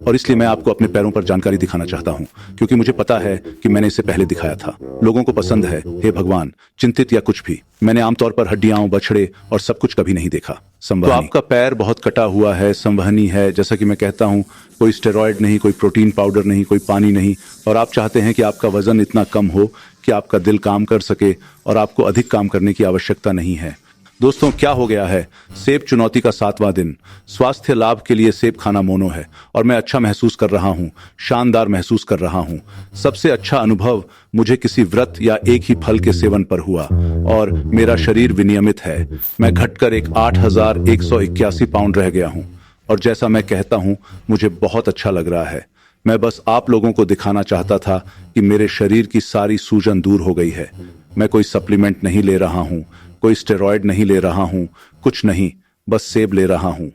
और इसलिए मैं आपको अपने पैरों पर जानकारी दिखाना चाहता हूँ, क्योंकि मुझे पता है कि मैंने इसे पहले दिखाया था। लोगों को पसंद है। हे भगवान, चिंतित या कुछ भी, मैंने आमतौर पर हड्डियां, बछड़े और सब कुछ कभी नहीं देखा। तो आपका पैर बहुत कटा हुआ है, संवहनी है। जैसा कि मैं कहता हूँ, कोई स्टेरॉयड नहीं, कोई प्रोटीन पाउडर नहीं, कोई पानी नहीं, और आप चाहते हैं कि आपका वजन इतना कम हो कि आपका दिल काम कर सके और आपको अधिक काम करने की आवश्यकता नहीं है। दोस्तों, क्या हो गया है? सेब चुनौती का 7वां दिन। स्वास्थ्य लाभ के लिए सेब खाना मोनो है और मैं अच्छा महसूस कर रहा हूँ, शानदार महसूस कर रहा हूँ। सबसे अच्छा अनुभव मुझे किसी व्रत या एक ही फल के सेवन पर हुआ और मेरा शरीर विनियमित है। मैं घटकर एक 8,181 पाउंड रह गया हूँ और जैसा मैं कहता हूँ, मुझे बहुत अच्छा लग रहा है। मैं बस आप लोगों को दिखाना चाहता था कि मेरे शरीर की सारी सूजन दूर हो गई है। मैं कोई सप्लीमेंट नहीं ले रहा हूँ, कोई स्टेरॉयड नहीं ले रहा हूं, कुछ नहीं, बस सेब ले रहा हूं।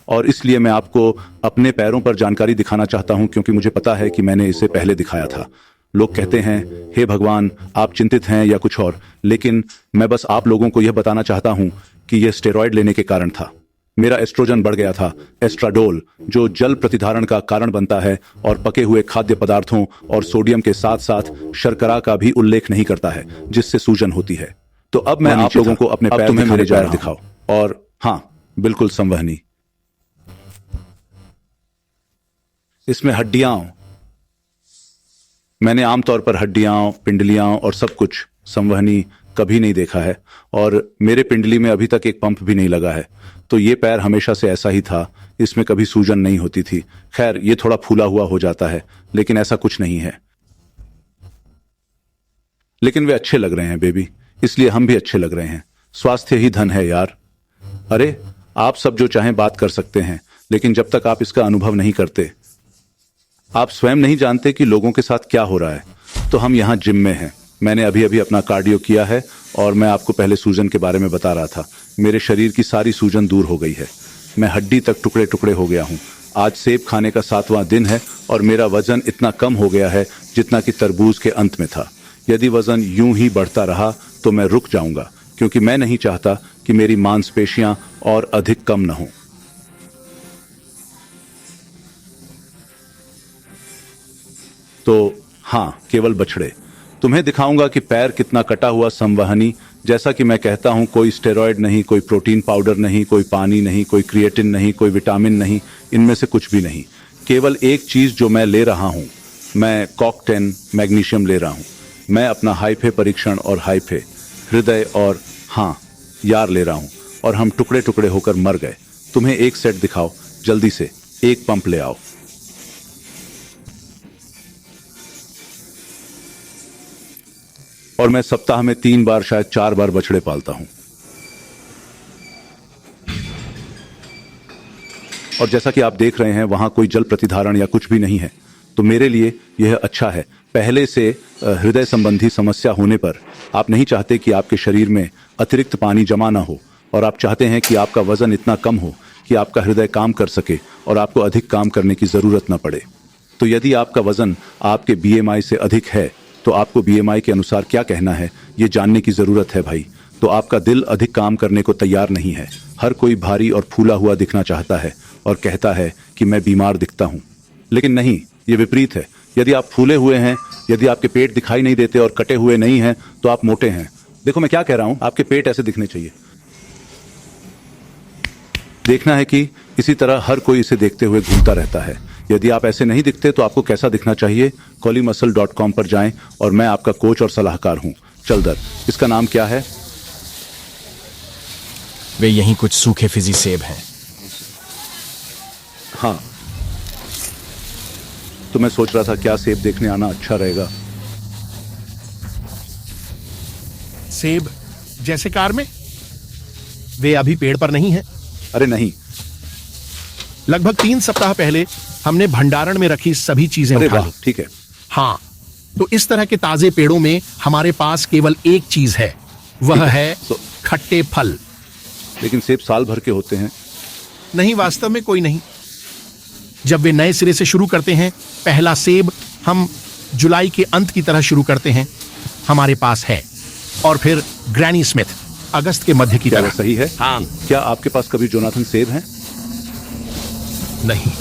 और इसलिए मैं आपको अपने पैरों पर जानकारी दिखाना चाहता हूं, क्योंकि मुझे पता है कि मैंने इसे पहले दिखाया था। लोग कहते हैं, हे भगवान, आप चिंतित हैं या कुछ और, लेकिन मैं बस आप लोगों को यह बताना चाहता हूं कि यह स्टेरॉयड लेने के कारण था। मेरा एस्ट्रोजन बढ़ गया था, एस्ट्राडोल, जो जल प्रतिधारण का कारण बनता है और पके हुए खाद्य पदार्थों और सोडियम के साथ साथ शर्करा का भी उल्लेख नहीं करता है, जिससे सूजन होती है। तो अब मैं आप लोगों को अपने पैर में मेरे पैर दिखाओ। और हाँ, बिल्कुल संवहनी। इसमें हड्डियां, मैंने आमतौर पर हड्डियां, पिंडलियां और सब कुछ संवहनी कभी नहीं देखा है, और मेरे पिंडली में अभी तक एक पंप भी नहीं लगा है। तो ये पैर हमेशा से ऐसा ही था, इसमें कभी सूजन नहीं होती थी। खैर, ये थोड़ा फूला हुआ हो जाता है, लेकिन ऐसा कुछ नहीं है। लेकिन वे अच्छे लग रहे हैं बेबी, इसलिए हम भी अच्छे लग रहे हैं। स्वास्थ्य ही धन है यार। अरे, आप सब जो चाहें बात कर सकते हैं, लेकिन जब तक आप इसका अनुभव नहीं करते, आप स्वयं नहीं जानते कि लोगों के साथ क्या हो रहा है। तो हम यहाँ जिम में हैं। मैंने अभी अभी अपना कार्डियो किया है और मैं आपको पहले सूजन के बारे में बता रहा था। मेरे शरीर की सारी सूजन दूर हो गई है। मैं हड्डी तक टुकड़े टुकड़े हो गया हूँ। आज सेब खाने का 7वां दिन है और मेरा वजन इतना कम हो गया है जितना कि तरबूज के अंत में था। यदि वजन यूं ही बढ़ता रहा तो मैं रुक जाऊंगा, क्योंकि मैं नहीं चाहता कि मेरी मांसपेशियां और अधिक कम न हों। तो हाँ, केवल बछड़े। तुम्हें दिखाऊंगा कि पैर कितना कटा हुआ संवहनी। जैसा कि मैं कहता हूं, कोई स्टेरॉयड नहीं, कोई प्रोटीन पाउडर नहीं, कोई पानी नहीं, कोई क्रिएटिन नहीं, कोई विटामिन नहीं, इनमें से कुछ भी नहीं। केवल एक चीज जो मैं ले रहा हूं, मैं कॉक-10 मैग्नीशियम ले रहा हूं। मैं अपना हाइफे परीक्षण और हाइफे हृदय और हाँ यार ले रहा हूं, और हम टुकड़े टुकड़े होकर मर गए। तुम्हें एक सेट दिखाओ, जल्दी से एक पंप ले आओ। और मैं सप्ताह में 3 बार, शायद 4 बार बछड़े पालता हूं। और जैसा कि आप देख रहे हैं, वहां कोई जल प्रतिधारण या कुछ भी नहीं है। तो मेरे लिए यह अच्छा है। पहले से हृदय संबंधी समस्या होने पर आप नहीं चाहते कि आपके शरीर में अतिरिक्त पानी जमा ना हो, और आप चाहते हैं कि आपका वजन इतना कम हो कि आपका हृदय काम कर सके और आपको अधिक काम करने की जरूरत न पड़े। तो यदि आपका वजन आपके बीएमआई से अधिक है, तो आपको बीएमआई के अनुसार क्या कहना है, ये जानने की जरूरत है भाई। तो आपका दिल अधिक काम करने को तैयार नहीं है। हर कोई भारी और फूला हुआ दिखना चाहता है और कहता है कि मैं बीमार दिखता हूं, लेकिन नहीं, ये विपरीत है। यदि आप फूले हुए हैं, यदि आपके पेट दिखाई नहीं देते और कटे हुए नहीं हैं, तो आप मोटे हैं। देखो मैं क्या कह रहा हूं, आपके पेट ऐसे दिखने चाहिए। देखना है कि इसी तरह हर कोई इसे देखते हुए घूमता रहता है। यदि आप ऐसे नहीं दिखते तो आपको कैसा दिखना चाहिए? kolymuscle.com पर जाएं और मैं आपका कोच और सलाहकार हूं। चलदर, इसका नाम क्या है? वे यहीं कुछ सूखे फिजी सेब हैं। हाँ, तो मैं सोच रहा था क्या सेब देखने आना अच्छा रहेगा। सेब जैसे कार में? वे अभी पेड़ पर नहीं हैं। अरे नहीं, लगभग 3 सप्ताह पहले हमने भंडारण में रखी सभी चीजें अरे उठा वाह, ली। ठीक है। हाँ, तो इस तरह के ताजे पेड़ों में हमारे पास केवल एक चीज है, वह है खट्टे फल। लेकिन सेब साल भर के होते हैं। नहीं, वास्तव में कोई नहीं। जब वे नए सिरे से शुरू करते हैं, पहला सेब हम जुलाई के अंत की तरह शुरू करते हैं, हमारे पास है। और फिर ग्रैनी स्मिथ अगस्त के मध्य की क्या तरह। वो सही है? हाँ। क्या आपके पास कभी जोनाथन सेब हैं? नहीं।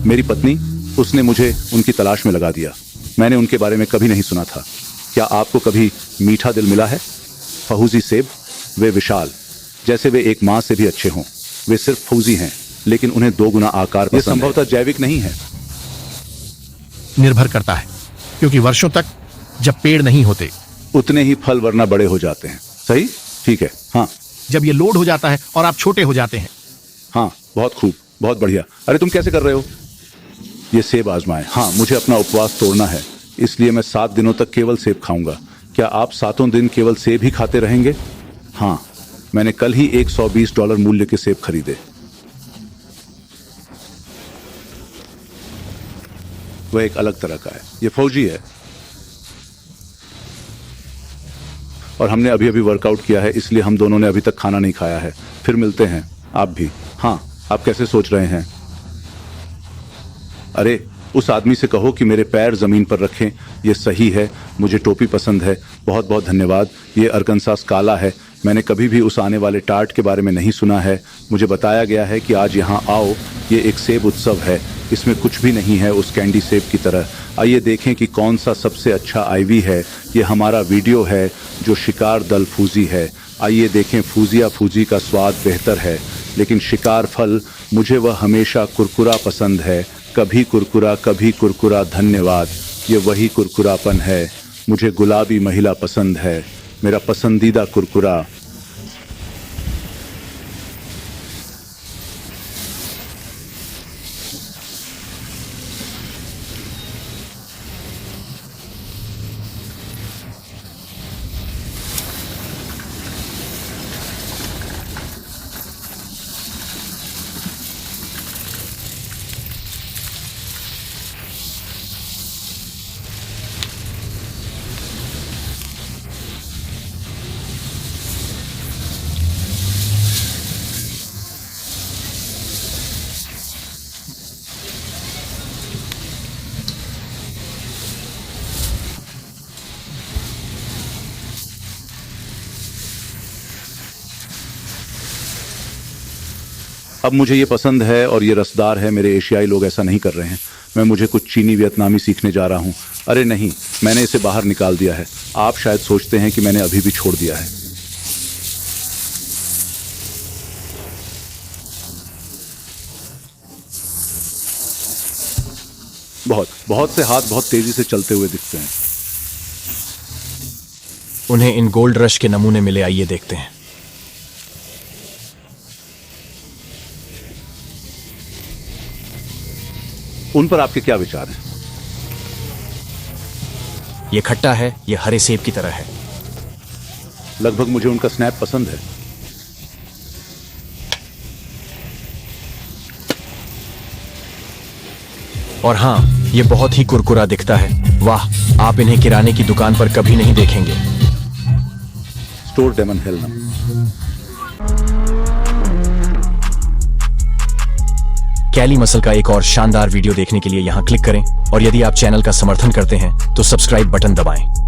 मेरी पत्नी, उसने मुझे उनकी तलाश में लगा दिया। मैंने उनके बारे में कभी नहीं सुना था। क्या आपको कभी मीठा दिल मिला है? फौजी सेब, वे विशाल, जैसे वे एक माँ से भी अच्छे हों। वे सिर्फ फौजी हैं, लेकिन उन्हें 2 गुना आकार पसंद है। ये संभवतः जैविक नहीं है। निर्भर करता है, क्योंकि वर्षों तक जब पेड़ नहीं होते, उतने ही फल वरना बड़े हो जाते हैं। सही? ठीक है। हाँ जब ये लोड हो जाता है और आप छोटे हो जाते हैं। हाँ, बहुत खूब, बहुत बढ़िया। अरे तुम कैसे कर रहे हो? ये सेब आजमाएं। हाँ, मुझे अपना उपवास तोड़ना है, इसलिए मैं 7 दिनों तक केवल सेब खाऊंगा। क्या आप 7 दिन केवल सेब ही खाते रहेंगे? हाँ, मैंने कल ही $120 मूल्य के सेब खरीदे। वह एक अलग तरह का है। ये फौजी है और हमने अभी अभी वर्कआउट किया है, इसलिए हम दोनों ने अभी तक खाना नहीं खाया है। फिर मिलते हैं। आप भी। हाँ, आप कैसे सोच रहे हैं? अरे उस आदमी से कहो कि मेरे पैर जमीन पर रखें। ये सही है। मुझे टोपी पसंद है। बहुत बहुत धन्यवाद। ये अरकनसास काला है। मैंने कभी भी उस आने वाले टार्ट के बारे में नहीं सुना है। मुझे बताया गया है कि आज यहाँ आओ। ये एक सेब उत्सव है। इसमें कुछ भी नहीं है उस कैंडी सेब की तरह। आइए देखें कि कौन सा सबसे अच्छा आईवी है। ये हमारा वीडियो है जो शिकार दल फूजी है। आइए देखें। फूजिया फूजी का स्वाद बेहतर है, लेकिन शिकार फल, मुझे वह हमेशा कुरकुरा पसंद है। कभी कुरकुरा। धन्यवाद। ये वही कुरकुरापन है। मुझे गुलाबी महिला पसंद है। मेरा पसंदीदा कुरकुरा। अब मुझे ये पसंद है और ये रसदार है। मेरे एशियाई लोग ऐसा नहीं कर रहे हैं। मुझे कुछ चीनी वियतनामी सीखने जा रहा हूँ। अरे नहीं, मैंने इसे बाहर निकाल दिया है। आप शायद सोचते हैं कि मैंने अभी भी छोड़ दिया है। बहुत से हाथ बहुत तेजी से चलते हुए दिखते हैं। उन्हें इन गोल्ड रश के नमूने मिले। आइए देखते हैं। उन पर आपके क्या विचार हैं? ये खट्टा है, ये हरे सेब की तरह है। लगभग मुझे उनका स्नैप पसंद है। और हाँ, ये बहुत ही कुरकुरा दिखता है। वाह, आप इन्हें किराने की दुकान पर कभी नहीं देखेंगे। स्टोर डेमन हेलना। कैली मसल का एक और शानदार वीडियो देखने के लिए यहां क्लिक करें, और यदि आप चैनल का समर्थन करते हैं तो सब्सक्राइब बटन दबाएं।